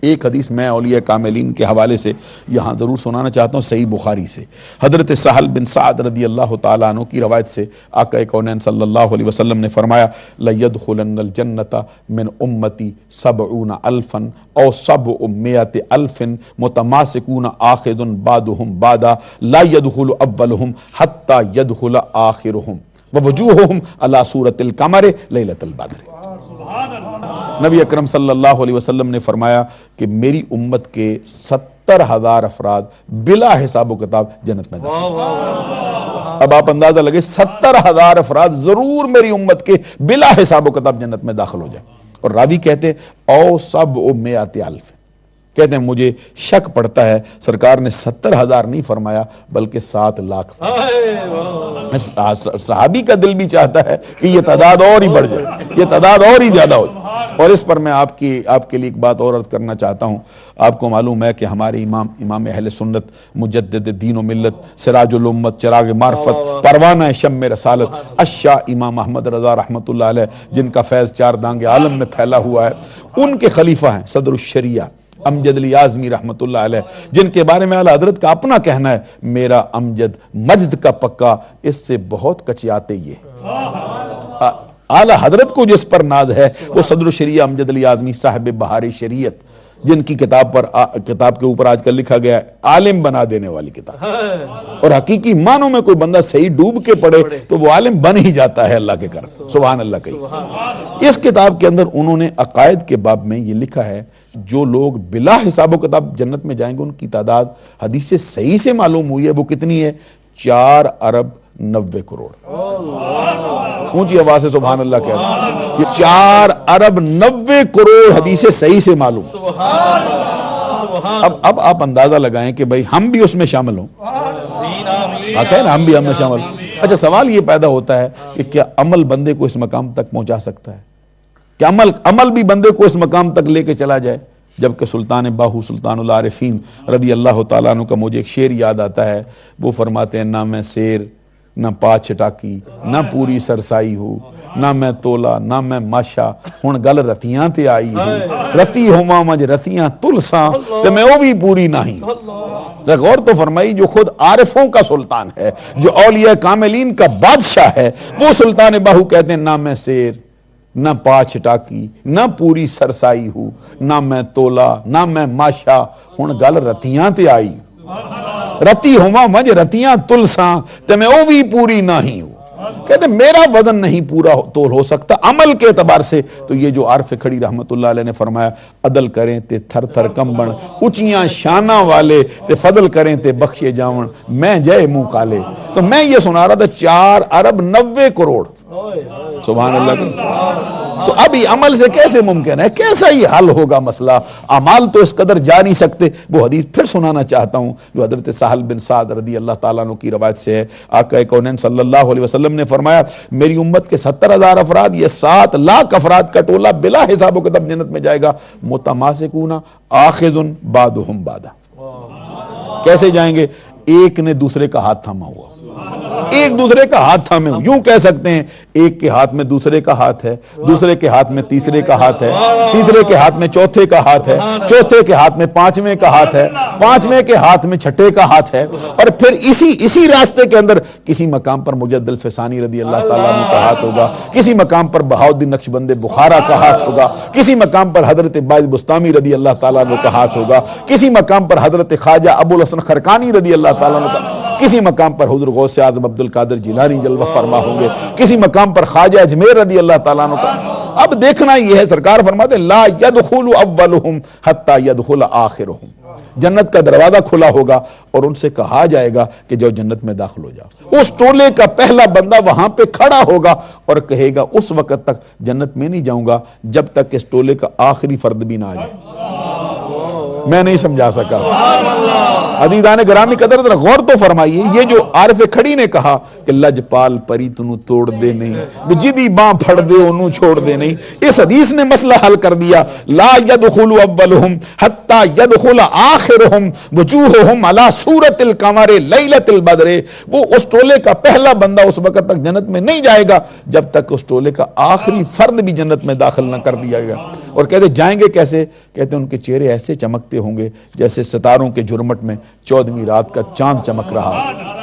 ایک حدیث میں اولیاء کاملین کے حوالے سے یہاں ضرور سنانا چاہتا ہوں، صحیح بخاری سے حضرت سہل بن سعد رضی اللہ تعالیٰ عنہ کی روایت سے آقا کونین صلی اللہ علیہ وسلم نے فرمایا لَيَدْخُلَنَّ الْجَنَّةَ مِنْ أُمَّتِي 70,000 أو 700,000 متماسكون آخذ بعضهم بعضا لا يدخل أولهم حتى يدخل آخرهم ووجوہہم علی صورت القمر لیلۃ البدر۔ نبی اکرم صلی اللہ علیہ وسلم نے فرمایا کہ میری امت کے 70,000 افراد بلا حساب و کتاب جنت میں داخل۔ اب آپ اندازہ لگے 70,000 افراد ضرور میری امت کے بلا حساب و کتاب جنت میں داخل ہو جائیں۔ اور راوی کہتے او 700,000، کہتے ہیں مجھے شک پڑتا ہے سرکار نے 70,000 نہیں فرمایا بلکہ 7 لاکھ۔ صحابی کا دل بھی چاہتا ہے کہ یہ تعداد اور ہی بڑھ جائے، یہ تعداد اور ہی زیادہ ہو جائے۔ اور اس پر میں آپ کے لیے ایک بات اور عرض کرنا چاہتا ہوں۔ آپ کو معلوم ہے کہ ہمارے امام اہل سنت، مجدد دین و ملت، سراج الامت، چراغ معرفت، پروانہ شمع رسالت، الشاہ امام احمد رضا رحمۃ اللہ علیہ، جن کا فیض 4 دانگ عالم میں پھیلا ہوا ہے، ان کے خلیفہ ہیں صدر الشریعہ امجد علی اعظمی رحمۃ اللہ علیہ، جن کے بارے میں اعلیٰ حضرت کا اپنا کہنا ہے میرا امجد مجد کا پکا، اس سے بہت کچیاتے یہ۔ اعلیٰ حضرت کو جس پر ناز ہے وہ صدر الشریعہ امجد علی اعظمی صاحب بہار شریعت، جن کی کتاب کے اوپر آج کل لکھا گیا ہے عالم بنا دینے والی کتاب۔ اور حقیقی معنوں میں کوئی بندہ صحیح ڈوب کے پڑھے تو وہ عالم بن ہی جاتا ہے اللہ کے کرم، سبحان اللہ کہیے۔ اس کتاب کے اندر انہوں نے عقائد کے باب میں یہ لکھا ہے جو لوگ بلا حساب و کتاب جنت میں جائیں گے ان کی تعداد حدیث سے صحیح سے معلوم ہوئی ہے وہ کتنی ہے؟ 4 ارب 90 کروڑ۔ اونچی آواز سے سبحان اللہ کہہ رہا ہوں، یہ 4 ارب 90 کروڑ حدیث صحیح سے معلوم۔ اب آپ اندازہ لگائیں کہ بھئی ہم بھی اس میں شامل ہوں، آقا ہے نا، ہم میں شامل ہوں۔ اچھا سوال یہ پیدا ہوتا ہے کہ کیا عمل بندے کو اس مقام تک پہنچا سکتا ہے؟ کہ عمل بھی بندے کو اس مقام تک لے کے چلا جائے؟ جبکہ سلطان باہو سلطان العارفین رضی اللہ تعالیٰ عنہ کا مجھے ایک شعر یاد آتا ہے، وہ فرماتے ہیں نہ میں سیر نہ پا چھٹاکی نہ پوری سرسائی ہو، نہ میں تولا نہ میں ماشا ہن گل رتیاں تے آئی ہو، رتی ہوواں مجھ رتیاں تلساں تے میں وہ بھی پوری نہیں۔ غور تو فرمائی، جو خود عارفوں کا سلطان ہے، جو اولیاء کاملین کا بادشاہ ہے، وہ سلطان باہو کہتے ہیں نہ میں سیر نہ پا چھٹاکی نہ پوری سرسائی ہوں، نہ میں تولا نہ میں ماشا ہن گل رتیاں تے آئی، رتی ہوا مجھ رتیاں تلساں تے میں او بھی پوری نہیں ہوں۔ کہتے میرا وزن نہیں پورا تول ہو سکتا عمل کے اعتبار سے، تو یہ جو عارف کھڑی رحمت اللہ علیہ نے فرمایا عدل کریں تے تھر تھر کمبن، اچیاں شانہ والے تے فضل کریں تے بخشے جاون، میں جائے منہ کالے۔ تو میں یہ سنا رہا تھا 4 ارب 90 کروڑ، سبحان اللہ کا۔ تو اب یہ عمل سے کیسے ممکن ہے؟ کیسا یہ حل ہوگا مسئلہ؟ اعمال تو اس قدر جا نہیں سکتے۔ وہ حدیث پھر سنانا چاہتا ہوں جو حضرت سہل بن سعد رضی اللہ تعالیٰ عنہ کی روایت سے ہے۔ آقا کونین صلی اللہ علیہ وسلم نے فرمایا میری امت کے 70,000 افراد، یہ 7 لاکھ افراد کا ٹولہ بلا حساب و کتاب جنت میں جائے گا، متماسکون آخذ بعضهم بعضا۔ کیسے جائیں گے؟ ایک نے دوسرے کا ہاتھ تھاما ہوا، ایک دوسرے کا ہاتھ تھامے ہو، یوں کہہ سکتے ہیں ایک کے ہاتھ میں دوسرے کا ہاتھ ہے، دوسرے کے ہاتھ میں تیسرے کا ہاتھ ہے، تیسرے کے ہاتھ میں چوتھے کا ہاتھ ہے، چوتھے کے ہاتھ میں پانچویں کا ہاتھ ہے، پانچویں کے ہاتھ میں چھٹے کا ہاتھ ہے، اور پھر اسی راستے کے اندر کسی مقام پر مجد الفسانی رضی اللہ تعالیٰ عنہ کا ہاتھ ہوگا، کسی مقام پر بہاؤالدین نقشبند بخارا کا ہاتھ ہوگا، کسی مقام پر حضرت باعث بستامی رضی اللہ تعالیٰ عنہ کا ہاتھ ہوگا، کسی مقام پر حضرت خواجہ ابو الحسن خرقانی رضی اللہ تعالیٰ عنہ کا، کسی مقام پر حضور غوث اعظم عبد القادر جیلانی جلوہ فرما ہوں گے، کسی مقام پر خواجہ اجمیر رضی اللہ تعالیٰ عنہ کا۔ اب دیکھنا یہ ہے، سرکار فرماتے ہیں لا يدخل اولهم حتى يدخل آخرهم، جنت کا دروازہ کھلا ہوگا اور ان سے کہا جائے گا کہ جو جنت میں داخل ہو جاؤ۔ اس ٹولے کا پہلا بندہ وہاں پہ کھڑا ہوگا اور کہے گا اس وقت تک جنت میں نہیں جاؤں گا جب تک اس ٹولے کا آخری فرد بھی نہ آ جائے۔ میں نہیں سمجھا سکا۔ عزیزان گرامی قدر ذرا غور تو فرمائیے، یہ جو عارف کھڑی نے کہا کہ لج پال پری تنو توڑ دے نہیں، جدی باں پھڑ دے انہوں چھوڑ دے نہیں، اس حدیث نے مسئلہ حل کر دیا۔ لا يدخل اولهم حتى يدخل آخرهم وجوہهم على صورت القمر لیلۃ البدر۔ وہ اس ٹولے کا پہلا بندہ اس وقت تک جنت میں نہیں جائے گا جب تک اس ٹولے کا آخری فرد بھی جنت میں داخل نہ کر دیا گیا۔ اور کہتے جائیں گے کیسے؟ کہتے ان کے چہرے ایسے چمکتے ہوں گے جیسے ستاروں کے جھرمٹ میں 14ویں رات کا چاند چمک رہا.